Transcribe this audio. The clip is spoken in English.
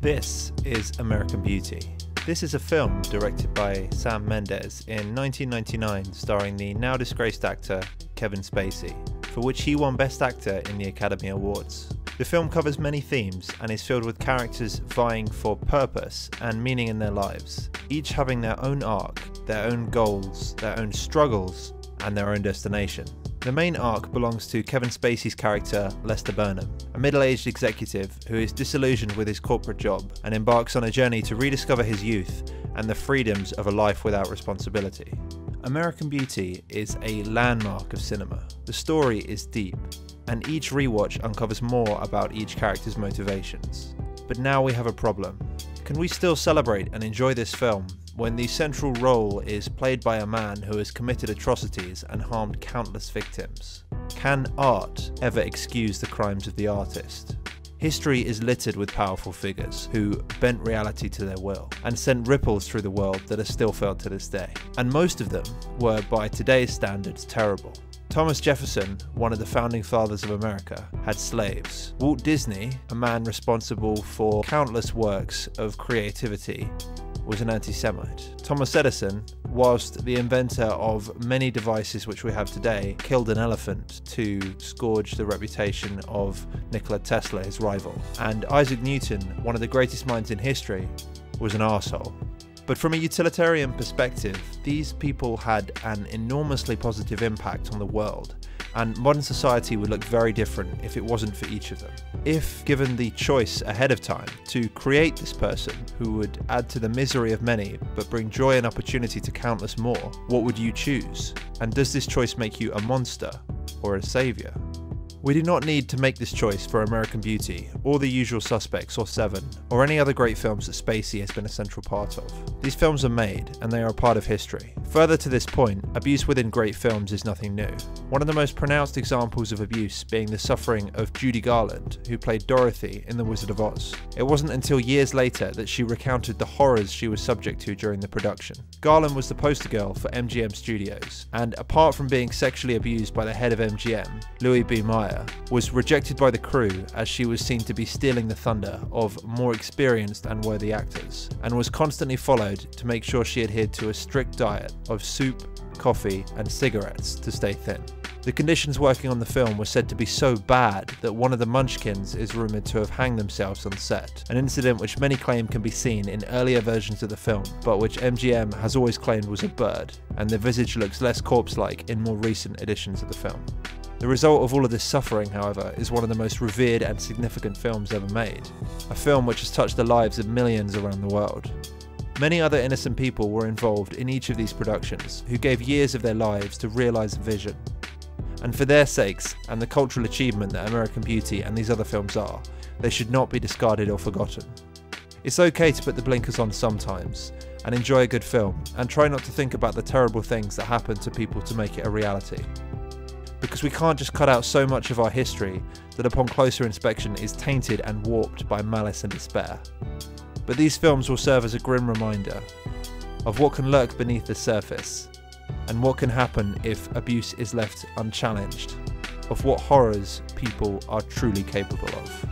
This is American Beauty. This is a film directed by Sam Mendes in 1999, starring the now disgraced actor Kevin Spacey, for which he won Best Actor in the Academy Awards. The film covers many themes and is filled with characters vying for purpose and meaning in their lives, each having their own arc, their own goals, their own struggles, and their own destination. The main arc belongs to Kevin Spacey's character, Lester Burnham, a middle-aged executive who is disillusioned with his corporate job and embarks on a journey to rediscover his youth and the freedoms of a life without responsibility. American Beauty is a landmark of cinema. The story is deep, and each rewatch uncovers more about each character's motivations. But now we have a problem. Can we still celebrate and enjoy this film when the central role is played by a man who has committed atrocities and harmed countless victims? Can art ever excuse the crimes of the artist? History is littered with powerful figures who bent reality to their will and sent ripples through the world that are still felt to this day. And most of them were, by today's standards, terrible. Thomas Jefferson, one of the founding fathers of America, had slaves. Walt Disney, a man responsible for countless works of creativity, was an anti-Semite. Thomas Edison, whilst the inventor of many devices which we have today, killed an elephant to scourge the reputation of Nikola Tesla, his rival. And Isaac Newton, one of the greatest minds in history, was an arsehole. But from a utilitarian perspective, these people had an enormously positive impact on the world, and modern society would look very different if it wasn't for each of them. If given the choice ahead of time to create this person who would add to the misery of many but bring joy and opportunity to countless more, what would you choose? And does this choice make you a monster or a saviour? We do not need to make this choice for American Beauty, or The Usual Suspects, or Seven, or any other great films that Spacey has been a central part of. These films are made, and they are a part of history. Further to this point, abuse within great films is nothing new. One of the most pronounced examples of abuse being the suffering of Judy Garland, who played Dorothy in The Wizard of Oz. It wasn't until years later that she recounted the horrors she was subject to during the production. Garland was the poster girl for MGM Studios, and apart from being sexually abused by the head of MGM, Louis B. Mayer, was rejected by the crew as she was seen to be stealing the thunder of more experienced and worthy actors, and was constantly followed to make sure she adhered to a strict diet of soup, coffee, and cigarettes to stay thin. The conditions working on the film were said to be so bad that one of the Munchkins is rumoured to have hanged themselves on set, an incident which many claim can be seen in earlier versions of the film, but which MGM has always claimed was a bird, and the visage looks less corpse-like in more recent editions of the film. The result of all of this suffering, however, is one of the most revered and significant films ever made, a film which has touched the lives of millions around the world. Many other innocent people were involved in each of these productions, who gave years of their lives to realise a vision. And for their sakes, and the cultural achievement that American Beauty and these other films are, they should not be discarded or forgotten. It's okay to put the blinkers on sometimes, and enjoy a good film, and try not to think about the terrible things that happen to people to make it a reality. Because we can't just cut out so much of our history that upon closer inspection is tainted and warped by malice and despair. But these films will serve as a grim reminder of what can lurk beneath the surface, and what can happen if abuse is left unchallenged, of what horrors people are truly capable of.